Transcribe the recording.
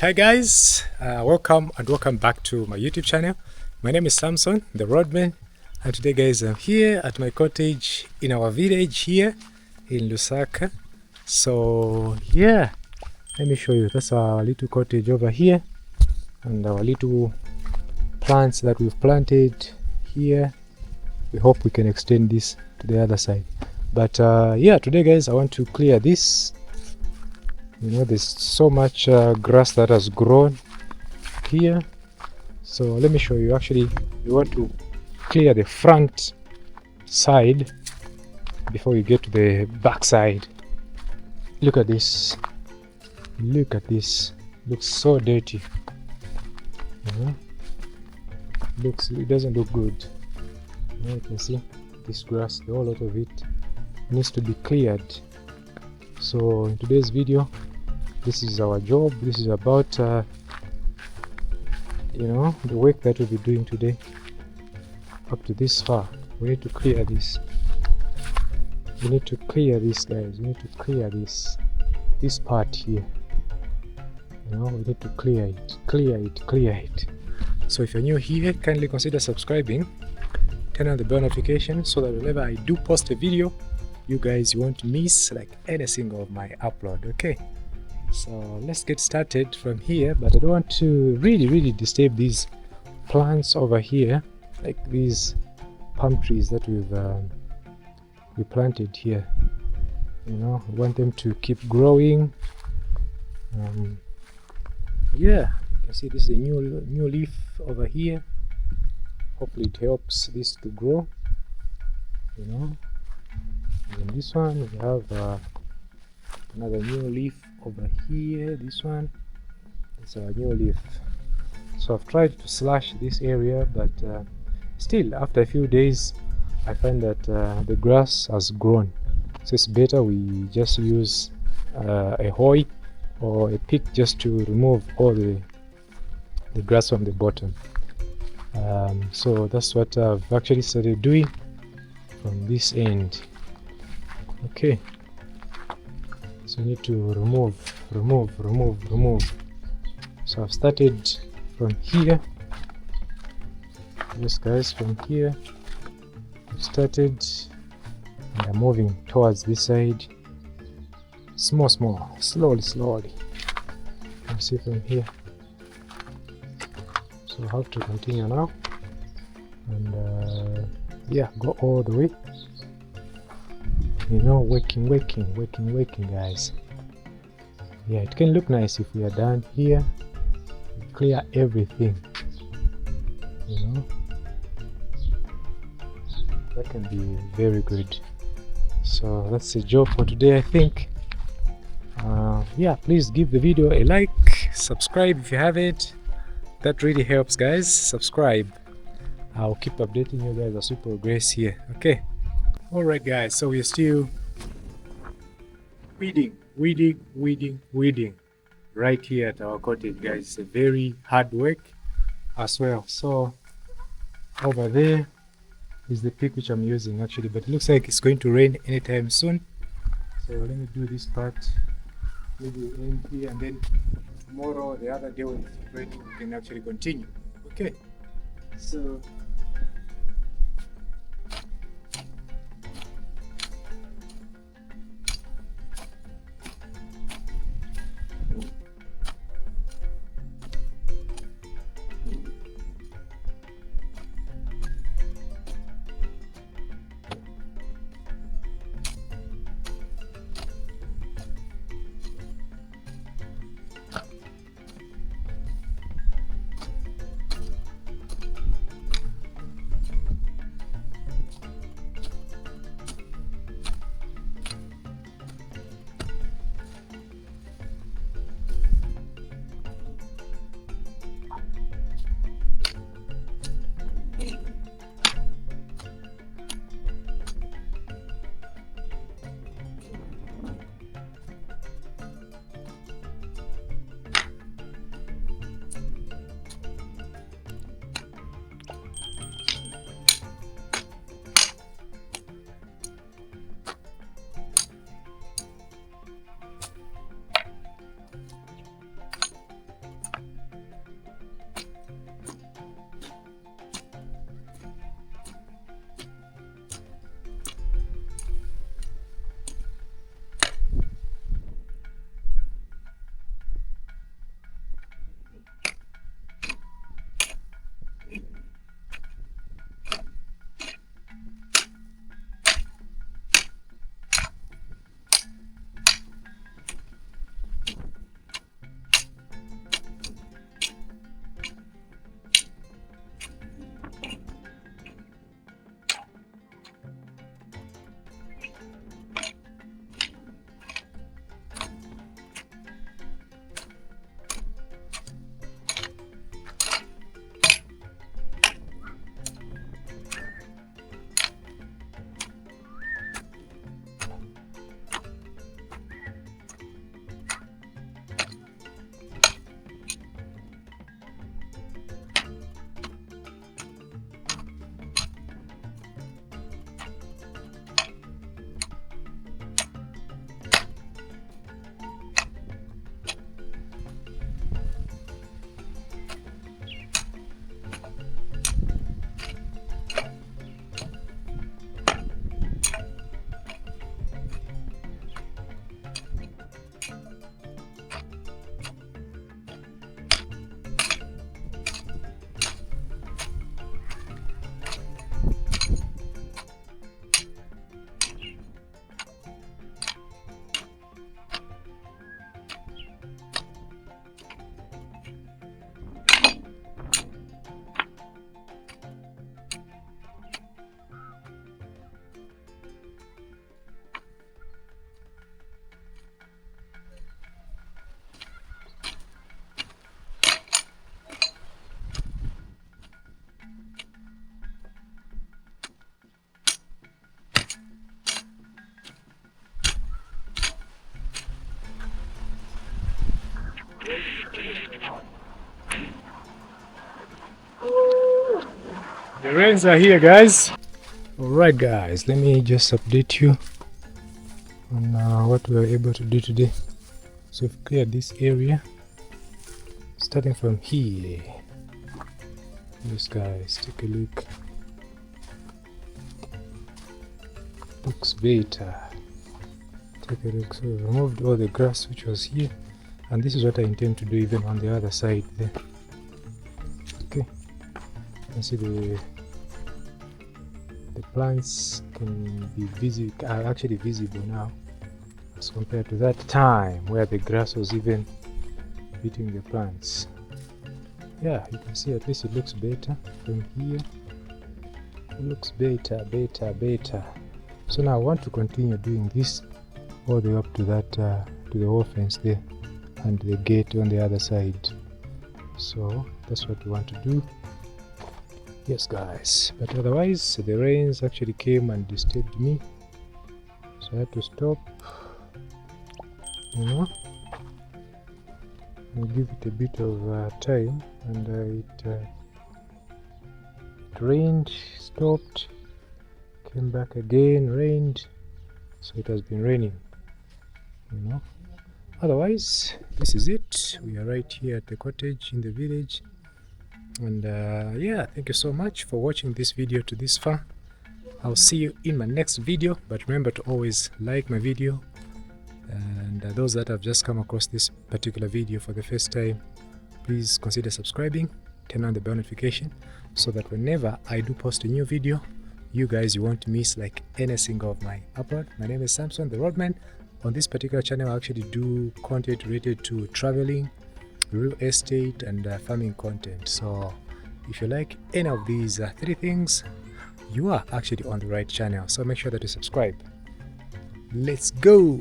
Hi guys, welcome back to my YouTube channel. My name is Samson, the roadman, and today guys I'm here at my cottage in our village here in Lusaka. So yeah, let me show you. That's our little cottage over here and our little plants that we've planted here. We hope we can extend this to the other side, but yeah, today guys I want to clear this. You know, there's so much grass that has grown here, so let me show you. Actually, we want to clear the front side before we get to the back side. Look at this, looks so dirty. It doesn't look good. You can see this grass, a whole lot of it needs to be cleared. So in today's video, this is our job. This is about you know, the work that we'll be doing today. Up to this far, we need to clear this. We need to clear this, guys. We need to clear this part here. You know, we need to clear it. So if you're new here, kindly consider subscribing, turn on the bell notification so that whenever I do post a video, you guys won't miss like any single of my upload. Okay, so let's get started from here, but I don't want to really disturb these plants over here, like these palm trees that we planted here. You know, we want them to keep growing. Yeah, you can see this is a new leaf over here. Hopefully it helps this to grow, you know. And this one we have another new leaf over here. This one is a new leaf. So I've tried to slash this area, but still after a few days I find that the grass has grown, so it's better we just use a hoe or a pick just to remove all the grass from the bottom. So that's what I've actually started doing from this end. Okay, so we need to remove. So I've started from here. Yes guys, from here I've started and I'm moving towards this side, small, slowly. You can see from here. So I have to continue now and yeah, go all the way. You know, working guys. Yeah, it can look nice if we are done here, clear everything, you know, that can be very good. So that's the job for today, I think. Yeah, please give the video a like, subscribe if you haven't. That really helps guys. Subscribe. I'll keep updating you guys as we progress here. Okay, alright guys, so we're still weeding right here at our cottage, guys. It's a very hard work as well. So over there is the pick which I'm using actually, but it looks like it's going to rain anytime soon. So let me do this part, maybe end here, and then tomorrow, the other day when it's raining, we can actually continue. Okay, so The rains are here, guys. Alright guys, let me just update you on what we were able to do today. So we've cleared this area, starting from here. This guys, take a look. Looks better. Take a look. So we removed all the grass which was here, and this is what I intend to do even on the other side there. Okay, you can see the plants can be are actually visible now as compared to that time where the grass was even beating the plants. Yeah, you can see at least it looks better from here. It looks better. So now I want to continue doing this all the way up to that to the wall fence there and the gate on the other side. So that's what we want to do. Yes guys, but otherwise the rains actually came and disturbed me, so I had to stop, you know, and give it a bit of time, and it rained, stopped, came back again, rained, so it has been raining, you know. Otherwise, this is it. We are right here at the cottage in the village. And yeah, thank you so much for watching this video to this far. I'll see you in my next video, but remember to always like my video, and those that have just come across this particular video for the first time, please consider subscribing, turn on the bell notification so that whenever I do post a new video, you won't miss like any single of my upload. My name is Samson, the Roadman. On this particular channel I actually do content related to traveling, real estate, and farming content. So if you like any of these three things, you are actually on the right channel, so make sure that you subscribe. Let's go.